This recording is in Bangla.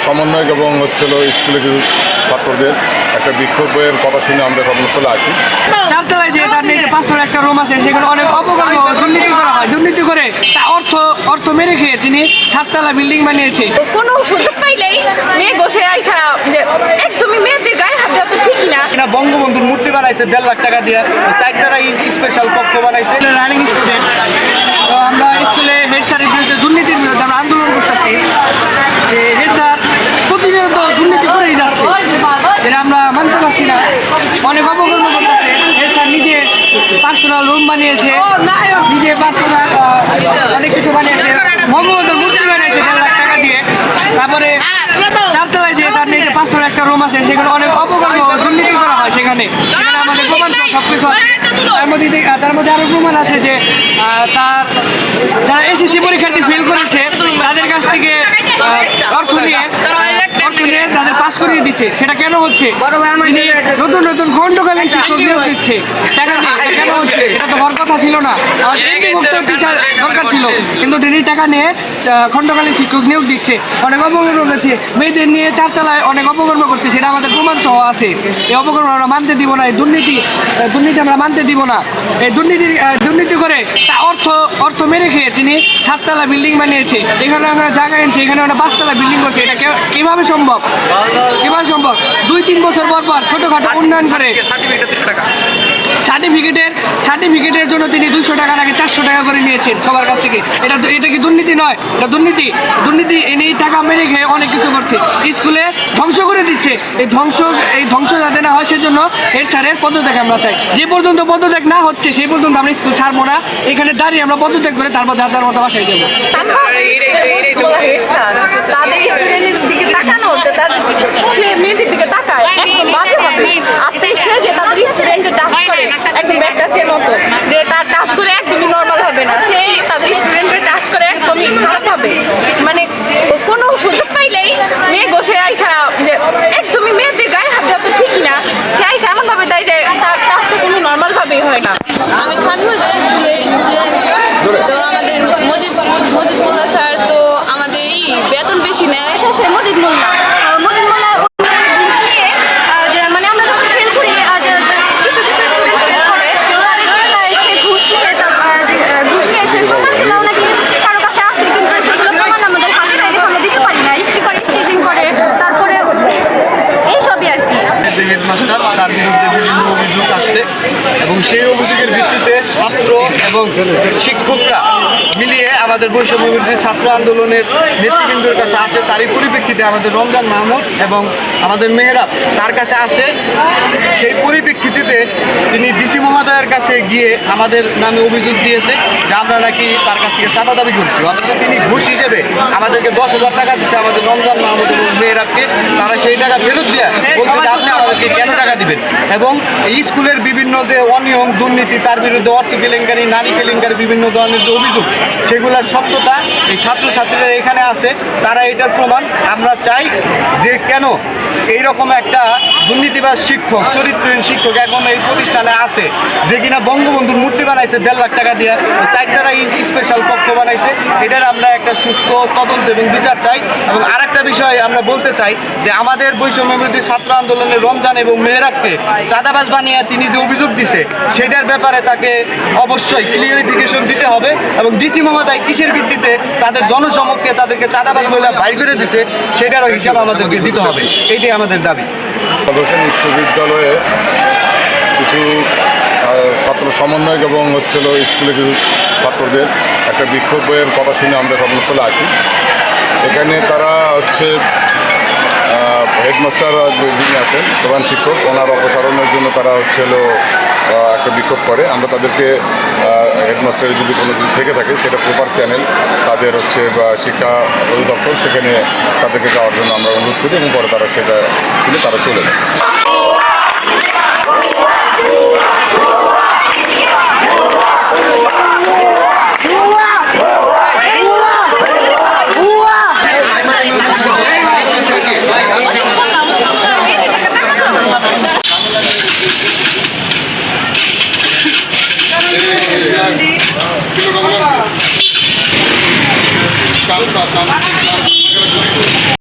সমন্বয়ক এবং হচ্ছিল স্কুলে কিছু ছাত্রদের একটা বিক্ষোভের কথা শুনে আমরা ঘটনাস্থলে আসি। চারতলায় যে তার নিচে 500 একটা রুম আছে, সেখানে অনেক অপকর্ম দুর্নীতি করা হয়। দুর্নীতি করে তা অর্থ মেরে খেয়ে তিনি 7তলা বিল্ডিং বানিয়েছে। কোনো সুযোগ পাইলেই মেয়ে বসে আইসা যে একদমই মেয়েদের গায়ে হাত দেওয়া তো ঠিক না। এটা বঙ্গবন্ধুর মূর্তি বানাইছে 1.5 লাখ টাকা দিয়ে, 4টা স্পেশাল কক্ষ বানাইছে। রানিং স্টুডেন্ট, তো আমরা স্কুলে হেড স্যারের বিরুদ্ধে দুর্নীতির বিরুদ্ধে আমরা আন্দোলন করতেছি। যে হেড স্যার প্রতিনিয়ত দুর্নীতি করেই যাচ্ছে, যেটা আমরা মানতে পারছি না। অনেক অপকর্ম করতেছে। হেড স্যার নিজে পার্সোনাল রুম বানিয়েছে, নিজে পার্সোনাল অনেক কিছু বানিয়েছে। বঙ্গবন্ধুর মূর্তি বানিয়েছে 1.5 লাখ টাকা দিয়ে। তারপরে চারতলায় যে তার নিচে 500 একটা রুম আছে, সেখানে অনেক অপকর্ম দুর্নীতি করা হয়। সেখানে আমাদের প্রমাণ সব কিছু আছে। তার মধ্যে আরও প্রমাণ আছে যে যারা এসএসসি পরীক্ষার্থী ফেল করেছে তাদের কাছ থেকে অর্থ নিয়ে তাদের পাস করিয়ে দিচ্ছে। সেটা কেন হচ্ছে? নতুন নতুন খণ্ডকালীন শিক্ষক নিয়োগ দিচ্ছে টাকা দিয়ে। কেন হচ্ছে? এটা তো হওয়ার কথা ছিল না। আমাদের এমপি টিচার দরকার ছিল, কিন্তু তিনি টাকা নিয়ে খণ্ডকালীন শিক্ষক নিয়োগ দিচ্ছে। অনেক অপকর্ম করছে, মেয়েদের নিয়ে 4তলায় অনেক অপকর্ম করছে। সেটা আমাদের প্রমাণ সহ আছে। এই অপকর্ম আমরা মানতে দিব না। এই দুর্নীতি আমরা মানতে দিব না। এই দুর্নীতি করে তা অর্থ মেরে খেয়ে তিনি 7তলা বিল্ডিং বানিয়েছে। এখানে আমরা জায়গা এনেছি, এখানে আমরা 5তলা বিল্ডিং করছে। এটা কিভাবে সম্ভব? 2-3 বছর পর ছোটখাটো উন্নয়ন করে সার্টিফিকেটের জন্য তিনি 200 টাকা নাকি 400 টাকা করে নিয়েছেন সবার কাছ থেকে। এটা কি দুর্নীতি নয়? এটা দুর্নীতি এই টাকা মেরে খেয়ে অনেক কিছু করছে। স্কুলে ধ্বংস করে দিচ্ছে। এই ধ্বংস যাতে না হয় সেজন্য হেড স্যারের পদত্যাগ আমরা চাই। যে পর্যন্ত পদত্যাগ না হচ্ছে সেই পর্যন্ত আমরা স্কুল ছাড়বো না। এখানে দাঁড়িয়ে আমরা পদত্যাগ করে তারপর যার মতো বাসায় যাবো। তাদের স্টুডেন্টের দিকে তাকানো, সে মেয়েদের দিকে তাকায়, একদম বাজে হবে। আপনি সে যে তাদের স্টুডেন্টের টাচ করে একদম ব্যাকটাচের মতো, যে তার টাচ করে একদমই নর্মাল হবে না, সেই তাদের স্টুডেন্টের টাচ করে একদমই খারাপ হবে। মানে কোনো সুযোগ পাইলেই মেয়ে বসে আইসা যে একদমই মেয়েদের গায়ে হাত দেওয়া তো ঠিক না, সে আইসা এমন ভাবে দেয় যে তার টাচটা কোনো নর্মাল ভাবেই হয় না। আমি খানবাজার স্কুলের স্টুডেন্ট। তো আমাদের মজিদ মোল্লা স্যার তো আমাদের এই বেতন বেশি নেয়। মজিদ মোল্লা মানে আমরা যখন ফেল করি, কিছু স্টুডেন্ট ফেল করে, সে ঘুষ নিয়ে সে প্রমাণ দিলেও নাকি কারো কাছে আসে, কিন্তু সেগুলো প্রমাণ আমাদের হাতে নাই, আমরা দিতে পারি নাই। চেকিং করে, তারপরে এইসবই আর কি। হেডমাস্টার তার বিরুদ্ধে বিভিন্ন অভিযোগ আসছে এবং সেই অভিযোগের ভিত্তিতে ছাত্র এবং শিক্ষকরা মিলিয়ে আমাদের বৈষম্য বিরোধী ছাত্র আন্দোলনের নেতৃবৃন্দের কাছে আসে। তারই পরিপ্রেক্ষিতে আমাদের রমজান মাহমুদ এবং আমাদের মেহরাব তার কাছে আসে। সেই পরিপ্রেক্ষিতে তিনি ডিসি মহোদয়ের কাছে গিয়ে আমাদের নামে অভিযোগ দিয়েছে যে আমরা নাকি তার কাছ থেকে চাঁদা দাবি করছি, অথচ তিনি ঘুষ হিসেবে আমাদেরকে 10,000 টাকা দিচ্ছে আমাদের রমজান মাহমুদ এবং মেহরাবকে। তারা সেই টাকা ফেরত দিয়ে বলছে যে আপনি আমাদেরকে কেন টাকা দিবেন। এবং এই স্কুলের বিভিন্ন যে অনিয়ম দুর্নীতি, তার বিরুদ্ধে অর্থ কেলেঙ্কারি, নারী কেলেঙ্কারি, বিভিন্ন ধরনের যে অভিযোগ, সেগুলোর সত্যতা এই ছাত্রছাত্রীরা এখানে আছে, তারা এটার প্রমাণ। আমরা চাই যে কেন এইরকম একটা দুর্নীতিবাজ শিক্ষক, চরিত্রহীন শিক্ষক এখন এই প্রতিষ্ঠানে আছে, যে কিনা বঙ্গবন্ধুর মূর্তি বানাইছে 1.5 লাখ টাকা দিয়ে, 4টা স্পেশাল কক্ষ বানাইছে। এটার আমরা একটা সুস্থ তদন্ত এবং বিচার চাই। এবং আরেকটা বিষয় আমরা বলতে চাই যে আমাদের বৈষম্য বিরোধী ছাত্র আন্দোলনের রমজান এবং মেহরাবকে চাঁদাবাজ বানিয়ে তিনি যে অভিযোগ দিছে, সেটার ব্যাপারে তাকে অবশ্যই ক্লিয়ারিফিকেশন দিতে হবে। এবং ডিসি মহোদয় কিসের ভিত্তিতে তাদের জনসমক্ষে তাদেরকে চাঁদাবাজ বলে বাইর করে দিতে, সেটারও হিসাব আমাদেরকে দিতে হবে। এইটাই আমাদের দাবি। প্রদর্শন উচ্চ বিদ্যালয়ে কিছু ছাত্র সমন্বয়ক এবং হচ্ছিল স্কুলে কিছু ছাত্রদের একটা বিক্ষোভের কথা শুনে আমরা ঘটনাস্থলে আসি। এখানে তারা হচ্ছে হেডমাস্টার যিনি আছেন প্রধান শিক্ষক, ওনার অপসারণের জন্য তারা একটা বিক্ষোভ করে। আমরা তাদেরকে হেডমাস্টারের যদি কোনো কিছু থেকে থাকে সেটা প্রপার চ্যানেল তাদের শিক্ষা অধিদপ্তর, সেখানে তাদেরকে যাওয়ার জন্য আমরা অনুরোধ করি এবং পরে তারা সেটা শুনে তারা চলে যায়।